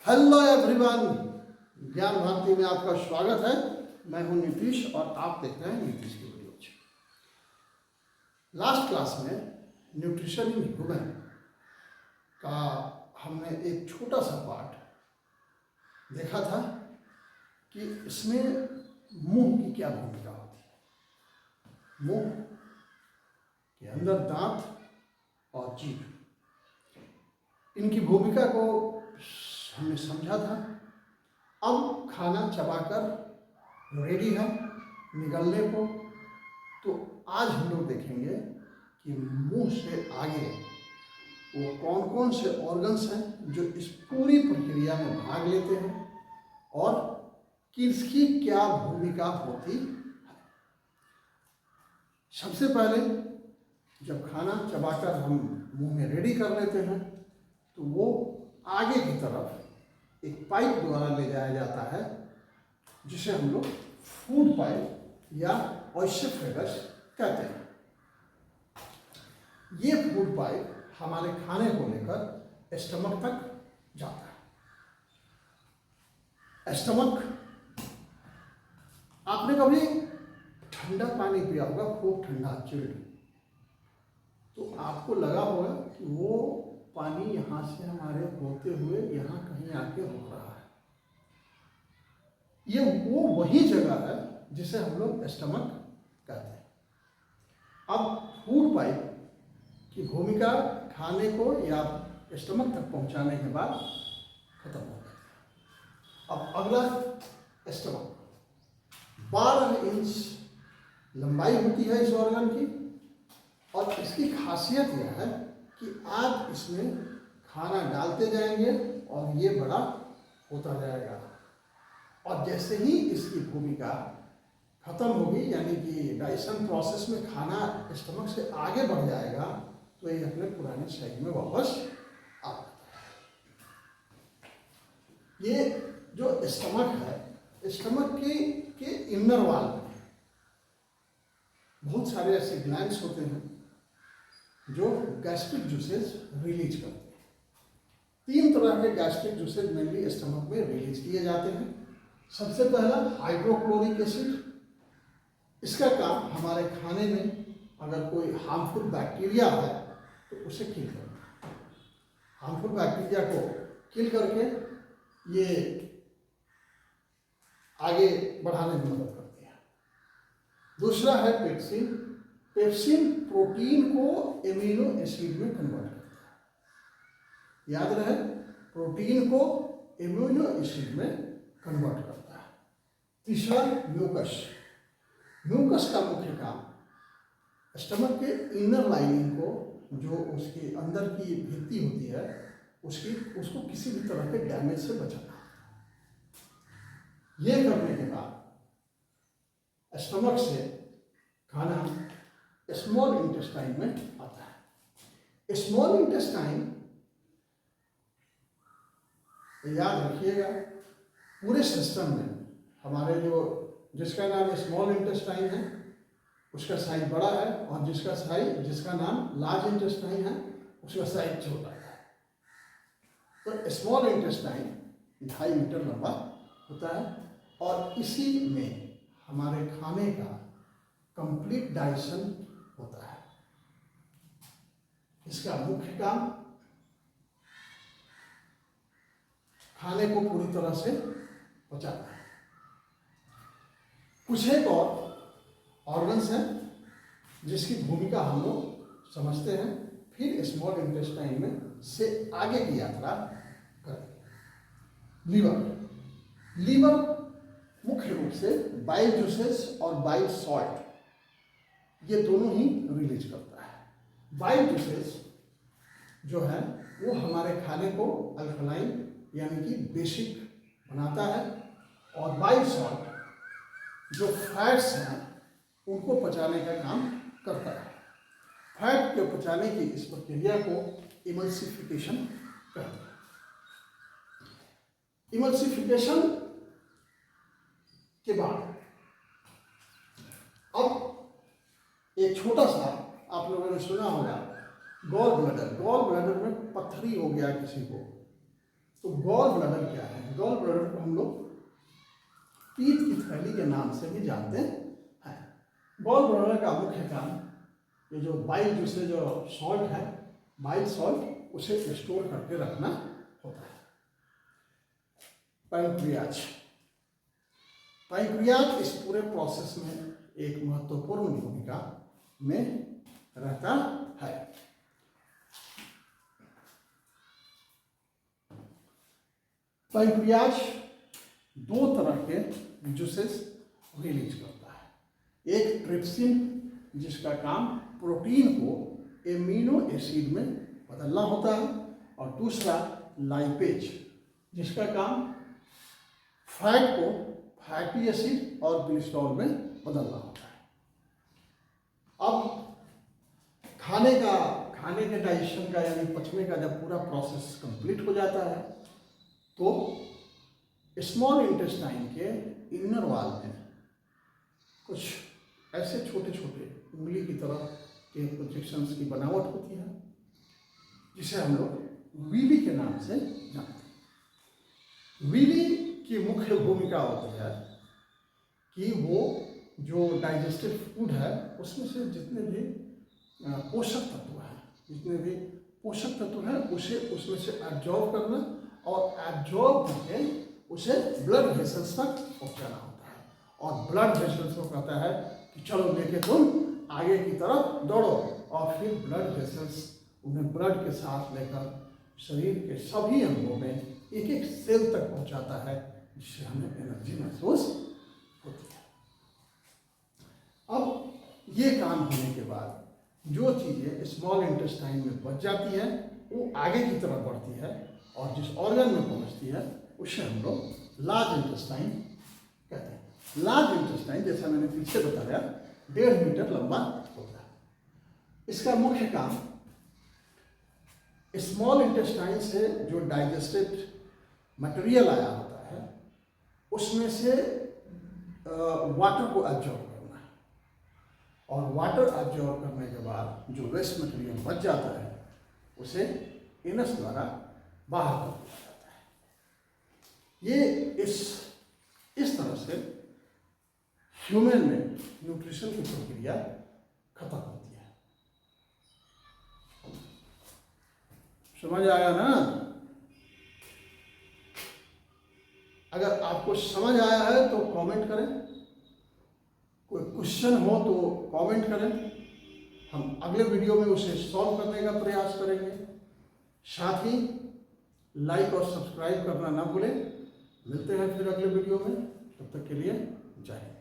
Hello everyone, ज्ञान भारती में आपका स्वागत है। मैं हूं नीतीश और आप देख रहे हैं नीतीश की वीडियोज। लास्ट क्लास में न्यूट्रिशन इन ह्यूमन का हमने एक छोटा सा पार्ट देखा था कि इसमें मुंह की क्या भूमिका होती है। मुंह के अंदर दांत और जीभ, इनकी भूमिका को हमने समझा था। अब खाना चबाकर रेडी है निगलने को, तो आज हम लोग देखेंगे कि मुंह से आगे वो कौन कौन से ऑर्गन्स हैं जो इस पूरी प्रक्रिया में भाग लेते हैं और किसकी क्या भूमिका होती है। सबसे पहले जब खाना चबाकर हम मुंह में रेडी कर लेते हैं तो वो आगे की तरफ एक पाइप द्वारा ले जाया जाता है, जिसे हम लोग फूड पाइप या ओएसोफेगस कहते हैं। ये फूड पाइप हमारे खाने को लेकर स्टमक तक जाता है। स्टमक, आपने कभी ठंडा पानी पिया होगा, खूब ठंडा चिल्ड, तो आपको लगा होगा कि वो पानी यहाँ से हमारे होते हुए यहाँ कहीं आके रुक रहा है। ये वो वही जगह है जिसे हम लोग स्टमक कहते हैं। अब फूड पाइप की भूमिका खाने को या स्टमक तक पहुंचाने के बाद खत्म हो जाती है। अब अगला स्टमक, 12 इंच लंबाई होती है इस ऑर्गन की, और इसकी खासियत यह है कि आज इसमें खाना डालते जाएंगे और ये बड़ा होता जाएगा, और जैसे ही इसकी भूमिका खत्म होगी, यानी कि डाइजेशन प्रोसेस में खाना स्टमक से आगे बढ़ जाएगा, तो ये अपने पुराने साइज में वापस आ जाता है। ये जो स्टमक है, स्टमक के इनर वॉल में बहुत सारे ऐसे ग्लैंड्स होते हैं जो गैस्ट्रिक जूसेस रिलीज करते हैं। 3 तरह के गैस्ट्रिक जूसेस मेनली स्टमक में रिलीज किए जाते हैं। सबसे पहला हाइड्रोक्लोरिक एसिड। इसका काम हमारे खाने में अगर कोई हार्मफुल बैक्टीरिया है तो उसे किल करना है। हार्मफुल बैक्टीरिया को किल करके ये आगे बढ़ाने में मदद करती है। दूसरा है पेप्सिन। पेप्सिन प्रोटीन को एमिनो एसिड में कन्वर्ट करता है। याद रहे, प्रोटीन को एमिनो एसिड में कन्वर्ट करता है। तीसरा म्यूकस। म्यूकस का मुख्य काम स्टमक के इनर लाइनिंग को, जो उसके अंदर की भित्ति होती है, उसको किसी भी तरह के डैमेज से बचाना। ये करने के बाद स्टमक से खाना स्मॉल इंटेस्टाइन में आता है। स्मॉल इंटेस्टाइन, याद रखिएगा, पूरे सिस्टम में हमारे जिसका नाम स्मॉल इंटेस्टाइन है उसका साइज बड़ा है, और जिसका नाम लार्ज इंटेस्टाइन है उसका साइज छोटा है। तो स्मॉल इंटेस्टाइन 2.5 मीटर लंबा होता है, और इसी में हमारे खाने का कंप्लीट डाइजेशन होता है। इसका मुख्य काम खाने को पूरी तरह से पचाना है। कुछ एक और ऑर्गन्स हैं जिसकी भूमिका हम लोग समझते हैं, फिर स्मॉल इंटेस्टाइन में से आगे की यात्रा करेंगे। लीवर मुख्य रूप से बाइल जूसेस और बाइल सॉल्ट, ये दोनों ही रिलीज करता है। बाइल जूसेस जो है वो हमारे खाने को अल्कलाइन यानी कि बेसिक बनाता है, और बाइल सॉल्ट जो फैट्स हैं उनको पचाने का काम करता है। फैट के पचाने की इस प्रक्रिया को इमल्सिफिकेशन कहते हैं। इमल्सिफिकेशन के बाद अब एक छोटा सा, आप लोगों ने सुना होगा गॉल ब्लैडर। गॉल ब्लैडर में पत्थरी हो गया किसी को, तो गॉल ब्लैडर क्या है? गॉल ब्लैडर को हम लोग पीत की थैली के नाम से भी जानते हैं। गॉल ब्लैडर का मुख्य काम ये जो बाइल जूसे जो सॉल्ट है, बाइल सॉल्ट, उसे स्टोर करके रखना होता है। पैंक्रियाज, पैंक्रियाज इस पूरे प्रोसेस में एक महत्वपूर्ण भूमिका में रहता है। पैंक्रियाज दो तरह के जूसेस रिलीज करता है। एक ट्रिप्सिन, जिसका काम प्रोटीन को एमिनो एसिड में बदलना होता है, और दूसरा लाइपेज, जिसका काम फैट को फैटी एसिड और ग्लिसरॉल में बदलना होता है। अब खाने के डाइजेशन का यानी पचने का जब पूरा प्रोसेस कंप्लीट हो जाता है तो स्मॉल इंटेस्टाइन के इनर वॉल में कुछ ऐसे छोटे छोटे उंगली की तरह के प्रोजेक्शंस की बनावट होती है, जिसे हम लोग वीली के नाम से जानते हैं। वीली की मुख्य भूमिका होती है कि वो जो डाइजेस्टिव फूड है उसमें से जितने भी पोषक तत्व हैं उसे उसमें से एब्जॉर्ब करना, और एब्जॉर्ब करके उसे ब्लड वेसल्स तक पहुंचाना होता है। और ब्लड वेसल्स को कहता है कि चलो लेके तुम आगे की तरफ दौड़ो, और फिर ब्लड वेसल्स उन्हें ब्लड के साथ लेकर शरीर के सभी अंगों में एक एक सेल तक पहुंचाता है, जिससे हमें एनर्जी महसूस होती है। अब ये काम होने के बाद जो चीज़ें स्मॉल इंटेस्टाइन में बच जाती है वो आगे की तरफ बढ़ती है, और जिस ऑर्गन में पहुंचती है उसे हम लोग लार्ज इंटेस्टाइन कहते हैं। लार्ज इंटेस्टाइन, जैसा मैंने पीछे बताया, 1.5 मीटर लंबा होता है। इसका मुख्य काम स्मॉल इंटेस्टाइन से जो डाइजेस्टेड मटेरियल आया होता है उसमें से वाटर को एब्जॉर्ब करना है, और वाटर एब्जॉर्ब करने के बाद जो वेस्ट मटेरियल बच जाता है उसे एनस द्वारा बाहर कर दिया जाता है। ये इस तरह से ह्यूमन में न्यूट्रिशन की प्रक्रिया खत्म होती है। समझ आया ना? अगर आपको समझ आया है तो कमेंट करें, कोई क्वेश्चन हो तो कमेंट करें, हम अगले वीडियो में उसे सॉल्व करने का प्रयास करेंगे। साथ ही लाइक और सब्सक्राइब करना ना भूलें। मिलते हैं फिर अगले वीडियो में, तब तक के लिए जय हिंद।